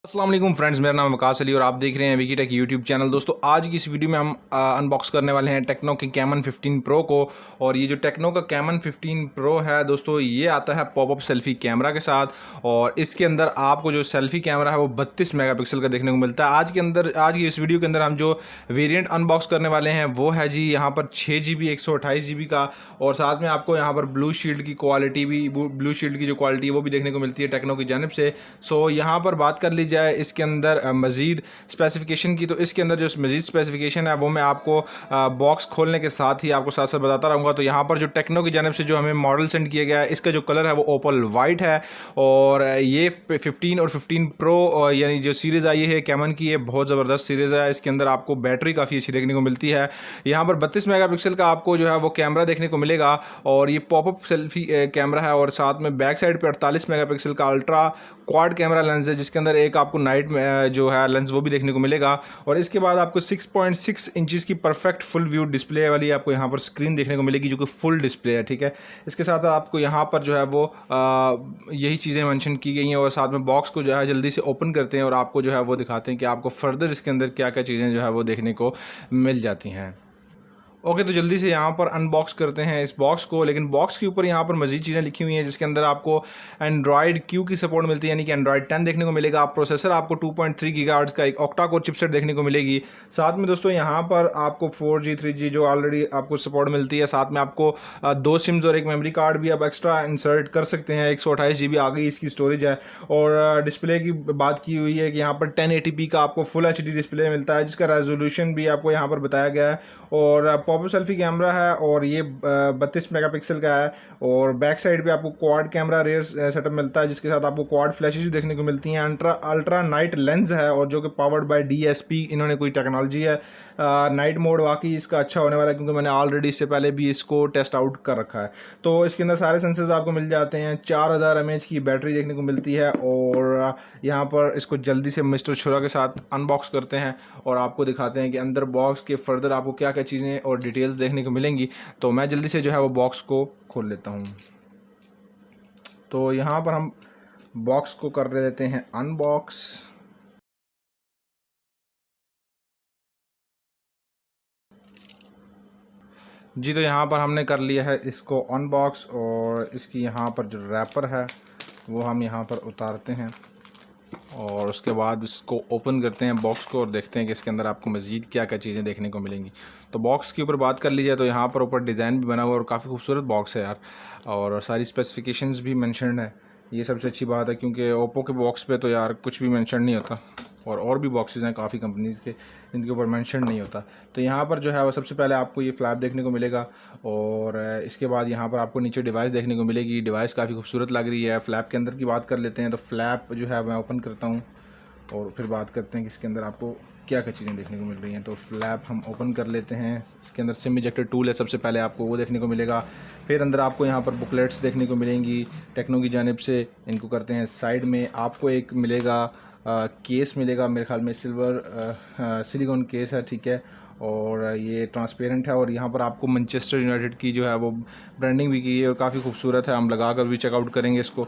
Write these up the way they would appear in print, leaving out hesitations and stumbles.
अस्सलाम वालेकुम फ्रेंड्स, मेरा नाम वकास अली और आप देख रहे हैं विकी टेक यूट्यूब चैनल। दोस्तों, आज की इस वीडियो में हम अनबॉक्स करने वाले हैं टेक्नो के कैमन 15 प्रो को। और ये जो टेक्नो का कैमन 15 प्रो है दोस्तों, ये आता है पॉपअप सेल्फी कैमरा के साथ। और इसके अंदर आपको जो सेल्फी कैमरा है वो 32 मेगापिक्सल का देखने को मिलता है। आज की इस वीडियो के अंदर हम जो वेरियंट अनबॉक्स करने वाले हैं वो है जी यहाँ पर 6 GB 128 GB का। और साथ में आपको यहाँ पर ब्लू शील्ड की क्वालिटी भी, ब्लू शील्ड की जो क्वालिटी है वो भी देखने को मिलती है टेक्नो की जानिब से। सो यहाँ पर बात कर लीजिए इसके अंदर मज़ीद स्पेसिफिकेशन की, तो इसके अंदर जो मज़ीद स्पेसिफिकेशन है वो मैं आपको बॉक्स खोलने के साथ ही आपको साथ साथ बताता रहूँगा। तो यहाँ पर जो टेक्नो की जानिब से जो हमें मॉडल सेंड किया गया है, इसका जो कलर है वो ओपल वाइट है। और ये 15 और 15 प्रो यानी जो सीरीज़ आई है कैमन की, ये बहुत ज़बरदस्त सीरीज़ है। इसके अंदर आपको बैटरी काफ़ी अच्छी देखने को मिलती है। यहाँ पर 32 मेगापिक्सल का आपको जो है वो कैमरा देखने को मिलेगा। और ये पॉपअप सेल्फी कैमरा है। और साथ में बैक साइड पे 48 मेगापिक्सल का अल्ट्रा क्वाड कैमरा लेंस है, जिसके अंदर एक आपको नाइट में जो है लेंस वो भी देखने को मिलेगा। और इसके बाद आपको 6.6 इंचज़ की परफेक्ट फुल व्यू डिस्प्ले वाली आपको यहाँ पर स्क्रीन देखने को मिलेगी, जो कि फुल डिस्प्ले है। ठीक है, इसके साथ आपको यहाँ पर जो है वो यही चीज़ें मेंशन की गई हैं। और साथ में बॉक्स को जो है जल्दी से ओपन करते हैं और आपको जो है वो दिखाते हैं कि आपको फर्दर इसके अंदर क्या क्या चीज़ें जो है वो देखने को मिल जाती हैं। ओके, तो जल्दी से यहाँ पर अनबॉक्स करते हैं इस बॉक्स को। लेकिन बॉक्स के ऊपर यहाँ पर मज़ीद चीज़ें लिखी हुई हैं, जिसके अंदर आपको एंड्रॉयड क्यू की सपोर्ट मिलती है, यानी कि एंड्रॉयड 10 देखने को मिलेगा। प्रोसेसर आपको 2.3 गीगाहर्ट्ज़ का एक ऑक्टा कोर चिपसेट देखने को मिलेगी। साथ में दोस्तों यहाँ पर आपको 4G 3G जो ऑलरेडी आपको सपोर्ट मिलती है। साथ में आपको 2 सिम्स और एक मेमोरी कार्ड भी आप एक्स्ट्रा इंसर्ट कर सकते हैं। 128 GB आ गई इसकी स्टोरेज है। और डिस्प्ले की बात की हुई है कि यहाँ पर 1080p का आपको फुल HD डिस्प्ले मिलता है, जिसका रेजोल्यूशन भी आपको यहाँ पर बताया गया है। और पॉपअप सेल्फी कैमरा है और ये 32 मेगापिक्सल का है। और बैक साइड पे आपको क्वाड कैमरा रेयर सेटअप मिलता है, जिसके साथ आपको क्वाड फ्लैशेस भी देखने को मिलती हैं। अल्ट्रा नाइट लेंस है और जो कि पावर्ड बाय DSP इन्होंने कोई टेक्नोलॉजी है। नाइट मोड वाकई इसका अच्छा होने वाला है, क्योंकि मैंने ऑलरेडी इससे पहले भी इसको टेस्ट आउट कर रखा है। तो इसके अंदर सारे सेंसर्स आपको मिल जाते हैं। 4000 mAh की बैटरी देखने को मिलती है। और यहाँ पर इसको जल्दी से मिस्टर छुरा के साथ अनबॉक्स करते हैं और आपको दिखाते हैं कि अंदर बॉक्स के फर्दर आपको क्या क्या चीज़ें और डिटेल्स देखने को मिलेंगी। तो मैं जल्दी से जो है वो बॉक्स को खोल लेता हूँ। तो यहाँ पर हम बॉक्स को कर लेते हैं अनबॉक्स। जी, तो यहाँ पर हमने कर लिया है इसको अनबॉक्स। और इसकी यहाँ पर जो रैपर है वो हम यहाँ पर उतारते हैं और उसके बाद इसको ओपन करते हैं बॉक्स को और देखते हैं कि इसके अंदर आपको मज़ीद क्या क्या चीज़ें देखने को मिलेंगी। तो बॉक्स के ऊपर बात कर लीजिए तो यहाँ पर ऊपर डिज़ाइन भी बना हुआ और काफ़ी खूबसूरत बॉक्स है यार। और सारी स्पेसिफिकेशंस भी मेंशन है, ये सबसे अच्छी बात है, क्योंकि ओप्पो के बॉक्स पे तो यार कुछ भी मेंशन नहीं होता। और भी बॉक्सेस हैं काफ़ी कंपनीज़ के, इनके ऊपर मेंशन नहीं होता। तो यहाँ पर जो है वो सबसे पहले आपको ये फ्लैप देखने को मिलेगा। और इसके बाद यहाँ पर आपको नीचे डिवाइस देखने को मिलेगी। डिवाइस काफ़ी खूबसूरत लग रही है। फ्लैप के अंदर की बात कर लेते हैं। तो फ्लैप जो है मैं ओपन करता हूँ और फिर बात करते हैं कि इसके अंदर आपको क्या क्या चीज़ें देखने को मिल रही हैं। तो फ्लैप हम ओपन कर लेते हैं। इसके अंदर सिम इजेक्टर टूल है, सबसे पहले आपको वो देखने को मिलेगा। फिर अंदर आपको यहाँ पर बुकलेट्स देखने को मिलेंगी टेक्नो की जानिब से। इनको करते हैं साइड में। आपको एक मिलेगा केस मिलेगा, मेरे ख्याल में सिलिकॉन केस है। ठीक है, और ये ट्रांसपेरेंट है। और यहाँ पर आपको मैनचेस्टर यूनाइटेड की जो है वो ब्रांडिंग भी की है और काफ़ी खूबसूरत है। हम लगा कर भी चेकआउट करेंगे इसको।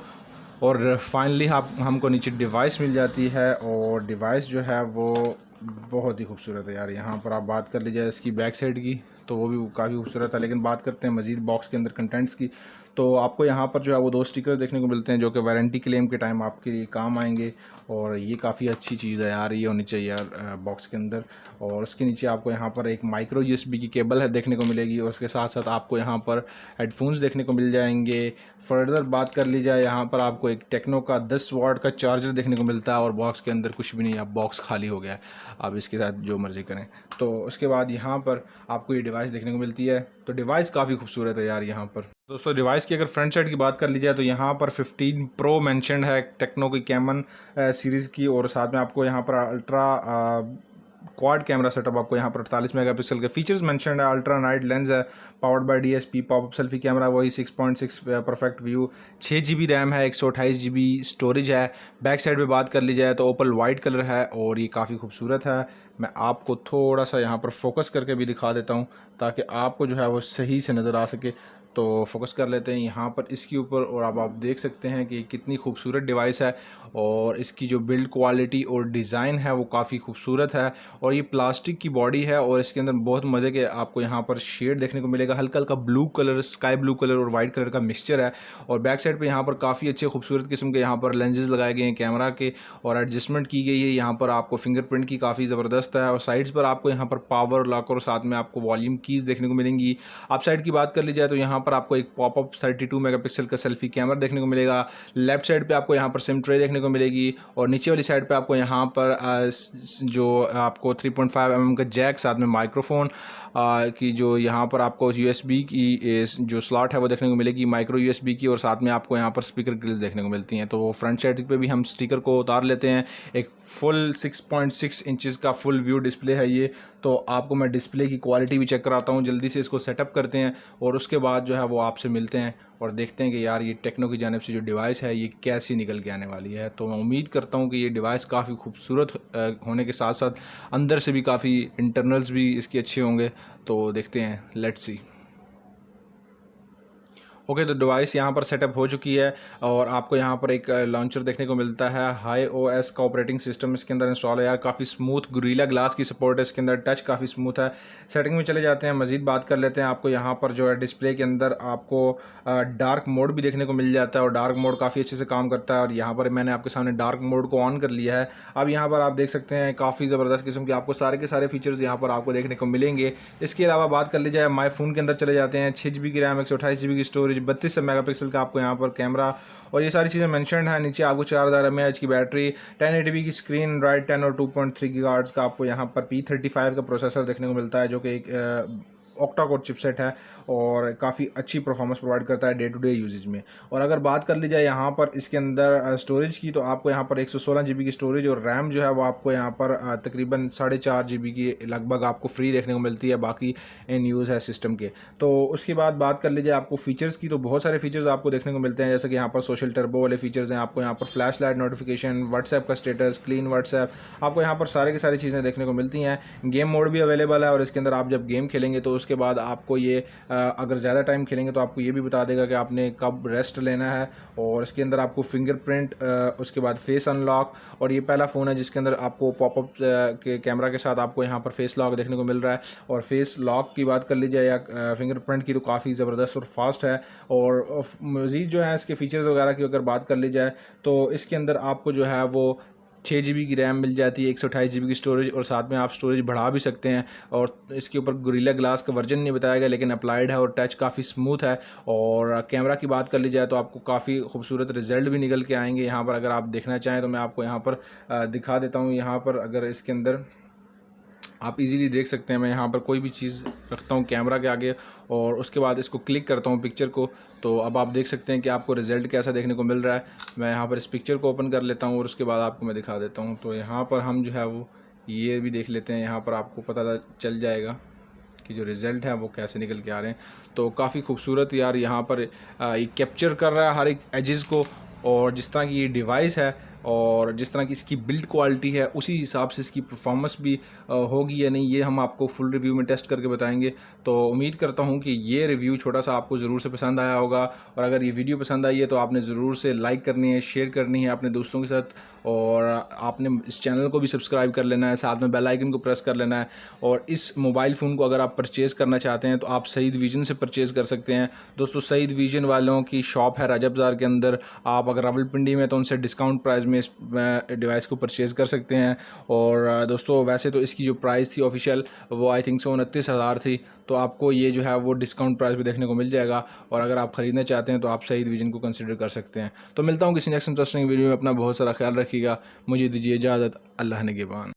और फाइनली हमको नीचे डिवाइस मिल जाती है। और डिवाइस जो है वो बहुत ही खूबसूरत है यार। यहाँ पर आप बात कर लीजिए इसकी बैक साइड की, तो वो भी काफ़ी खूबसूरत है। लेकिन बात करते हैं मज़ीद बॉक्स के अंदर कंटेंट्स की। तो आपको यहाँ पर जो है वो 2 स्टिकर देखने को मिलते हैं, जो कि वारंटी क्लेम के टाइम आपके लिए काम आएंगे। और ये काफ़ी अच्छी चीज़ है यार, ये होनी चाहिए यार बॉक्स के अंदर। और उसके नीचे आपको यहाँ पर एक माइक्रो USB की केबल है देखने को मिलेगी। और उसके साथ साथ आपको यहाँ पर हेडफोन्स देखने को मिल जाएंगे। फर्दर बात कर ली जाए, यहाँ पर आपको एक टेक्नो का 10 वाट का चार्जर देखने को मिलता है। और बॉक्स के अंदर कुछ भी नहीं, अब बॉक्स खाली हो गया है, आप इसके साथ जो मर्ज़ी करें। तो उसके बाद यहाँ पर आपको ये डिवाइस देखने को मिलती है। तो डिवाइस काफ़ी खूबसूरत है यार। यहाँ पर दोस्तों डिवाइस की अगर फ्रंट साइड की बात कर ली जाए तो यहाँ पर 15 प्रो मेंशनड है टेक्नो की कैमन सीरीज़ की। और साथ में आपको यहाँ पर अल्ट्रा क्वाड कैमरा सेटअप आपको यहाँ पर 48 मेगापिक्सल के फीचर्स मेंशनड है। अल्ट्रा नाइट लेंस है, powered by DSP, popup selfie camera वही 6.6 परफेक्ट व्यू, 6 GB रैम है, 128 GB स्टोरेज है। बैक साइड पे बात कर ली जाए तो ओपल वाइट कलर है और ये काफ़ी खूबसूरत है। मैं आपको थोड़ा सा यहाँ पर फोकस करके भी दिखा देता हूँ ताकि आपको जो है वो सही से नज़र आ सके। तो फोकस कर लेते हैं यहाँ पर इसके ऊपर, और अब आप देख सकते हैं कि कितनी खूबसूरत डिवाइस है और इसकी जो बिल्ड क्वालिटी और डिज़ाइन है वो काफ़ी खूबसूरत है। और ये प्लास्टिक की बॉडी है और इसके अंदर बहुत मज़े के आपको यहाँ पर शेड देखने को मिलेगा, हल्का हल्का blue colour, sky blue colour और वाइट कलर का मिक्सचर है। और बैक साइड पे यहाँ पर काफ़ी अच्छे खूबसूरत किस्म के यहाँ पर लेंसेज लगाए गए हैं कैमरा के, और एडजस्टमेंट की गई है यहाँ पर आपको फिंगरप्रिंट की, काफ़ी ज़बरदस्त है। और साइड्स पर आपको यहाँ पर पावर लॉक और साथ में आपको वॉल्यूम कीज़ देखने को मिलेंगी। आप साइड की बात कर ली जाए तो यहाँ पर आपको एक पॉपअप 32 मेगापिक्सल का सेल्फी कैमरा देखने को मिलेगा। लेफ्ट साइड पे आपको यहाँ पर सिम ट्रे देखने को मिलेगी, और नीचे वाली साइड पे आपको यहाँ पर जो आपको 3.5 mm का जैक, साथ में माइक्रोफोन की जो यहाँ पर आपको USB की जो स्लॉट है वो देखने को मिलेगी, माइक्रो USB की, और साथ में आपको यहाँ पर स्पीकर ग्रिल्स देखने को मिलती हैं। तो फ्रंट साइड पे भी हम स्टिकर को उतार लेते हैं। एक फुल 6.6 इंचज़ का फुल व्यू डिस्प्ले है ये। तो आपको मैं डिस्प्ले की क्वालिटी भी चेक कराता हूँ, जल्दी से इसको सेटअप करते हैं और उसके बाद जो है वो आपसे मिलते हैं और देखते हैं कि यार ये टेक्नो की जानिब से जो डिवाइस है ये कैसी निकल के आने वाली है। तो मैं उम्मीद करता हूँ कि ये डिवाइस काफ़ी खूबसूरत होने के साथ साथ अंदर से भी काफ़ी इंटरनल्स भी इसके अच्छे होंगे। तो देखते हैं, लेट्स सी। ओके, तो डिवाइस यहाँ पर सेटअप हो चुकी है और आपको यहाँ पर एक लॉन्चर देखने को मिलता है। HiOS का ऑपरेटिंग सिस्टम इसके अंदर इंस्टॉल है यार, काफ़ी स्मूथ गोरिल्ला ग्लास की सपोर्ट है इसके अंदर, टच काफ़ी स्मूथ है। सेटिंग में चले जाते हैं, मज़ीद बात कर लेते हैं। आपको यहाँ पर जो है डिस्प्ले के अंदर आपको डार्क मोड भी देखने को मिल जाता है और डार्क मोड काफ़ी अच्छे से काम करता है। और यहाँ पर मैंने आपके सामने डार्क मोड को ऑन कर लिया है। अब यहाँ पर आप देख सकते हैं काफ़ी ज़बरदस्त किस्म के आपको सारे के सारे फीचर्स यहाँ पर आपको देखने को मिलेंगे। इसके अलावा बात कर ली जाए माई फ़ोन के अंदर चले जाते हैं, 6 GB की रैम, 128 GB की स्टोरेज, 32 मेगापिक्सल का आपको यहाँ पर कैमरा और ये सारी चीज़ें मेंशन है। नीचे आपको 4000 mAh की बैटरी, 1080p की स्क्रीन, Android 10 और 2.3 GHz का आपको यहाँ पर P35 का प्रोसेसर देखने को मिलता है, जो कि एक ऑक्टा कोर चिपसेट है और काफ़ी अच्छी परफॉर्मेंस प्रोवाइड करता है डे टू डे यूजेज में। और अगर बात कर ली जाए यहाँ पर इसके अंदर स्टोरेज की, तो आपको यहाँ पर 116 GB की स्टोरेज और रैम जो है वो आपको यहाँ पर तकरीबन 4.5 GB की लगभग आपको फ्री देखने को मिलती है, बाकी इन यूज़ है सिस्टम के। तो उसके बाद बात कर लीजिए आपको फीचर्स की, तो बहुत सारे फीचर्स आपको देखने को मिलते हैं, जैसे कि यहाँ पर सोशल टर्बो वाले फीचर्स हैं, आपको यहाँ पर फ्लैश लाइट नोटिफिकेशन, व्हाट्सएप का स्टेटस, क्लीन व्हाट्सएप, आपको यहाँ पर सारे की सारी चीज़ें देखने को मिलती हैं। गेम मोड भी अवेलेबल है और इसके अंदर आप जब गेम खेलेंगे तो उसके बाद आपको ये अगर ज़्यादा टाइम खेलेंगे तो आपको ये भी बता देगा कि आपने कब रेस्ट लेना है। और इसके अंदर आपको फिंगरप्रिंट, उसके बाद फेस अनलॉक, और ये पहला फ़ोन है जिसके अंदर आपको पॉपअप के कैमरा के साथ आपको यहाँ पर फेस लॉक देखने को मिल रहा है। और फेस लॉक की बात कर लीजिए या फिंगरप्रिंट की, तो काफ़ी ज़बरदस्त और फास्ट है। और मज़ीद जो है इसके फीचर्स वगैरह की अगर बात कर ली जाए तो इसके अंदर आपको जो है वो 6 GB की रैम मिल जाती है, 128 GB की स्टोरेज, और साथ में आप स्टोरेज बढ़ा भी सकते हैं। और इसके ऊपर गोरिल्ला ग्लास का वर्जन नहीं बताया गया, लेकिन अप्लाइड है और टच काफ़ी स्मूथ है। और कैमरा की बात कर ली जाए तो आपको काफ़ी खूबसूरत रिजल्ट भी निकल के आएंगे यहाँ पर। अगर आप देखना चाहें तो मैं आपको यहाँ पर दिखा देता हूँ। यहाँ पर अगर इसके अंदर आप इजीली देख सकते हैं, मैं यहाँ पर कोई भी चीज़ रखता हूँ कैमरा के आगे और उसके बाद इसको क्लिक करता हूँ पिक्चर को, तो अब आप देख सकते हैं कि आपको रिज़ल्ट कैसा देखने को मिल रहा है। मैं यहाँ पर इस पिक्चर को ओपन कर लेता हूँ और उसके बाद आपको मैं दिखा देता हूँ। तो यहाँ पर हम जो है वो ये भी देख लेते हैं, यहाँ पर आपको पता चल जाएगा कि जो रिज़ल्ट है वो कैसे निकल के आ रहे हैं। तो काफ़ी खूबसूरत यार यहाँ पर ये कैप्चर कर रहा है हर एक एजेस को, और जिस तरह की ये डिवाइस है और जिस तरह की इसकी बिल्ड क्वालिटी है उसी हिसाब से इसकी परफॉर्मेंस भी होगी या नहीं, ये हम आपको फुल रिव्यू में टेस्ट करके बताएंगे। तो उम्मीद करता हूँ कि ये रिव्यू छोटा सा आपको ज़रूर से पसंद आया होगा, और अगर ये वीडियो पसंद आई है तो आपने ज़रूर से लाइक करनी है, शेयर करनी है अपने दोस्तों के साथ, और आपने इस चैनल को भी सब्सक्राइब कर लेना है, साथ में बेल आइकन को प्रेस कर लेना है। और इस मोबाइल फ़ोन को अगर आप परचेज़ करना चाहते हैं तो आप सईद विजन से परचेज़ कर सकते हैं। दोस्तों, सईद विजन वालों की शॉप है रजब बाज़ार के अंदर। आप अगर रावलपिंडी में तो उनसे डिस्काउंट प्राइस में इस डिवाइस को परचेज़ कर सकते हैं। और दोस्तों, वैसे तो इसकी जो प्राइस थी ऑफिशियल वो आई थिंक 29,000 थी, तो आपको ये जो है वो डिस्काउंट प्राइस भी देखने को मिल जाएगा। और अगर आप ख़रीदना चाहते हैं तो आप सईद विजन को कंसिडर कर सकते हैं। तो मिलता हूँ किसी नेक्स्ट इंटरेस्टिंग वीडियो में। अपना बहुत सारा ख्याल रखिएगा। मुझे दीजिए इजाज़त। अल्लाह निगहबान।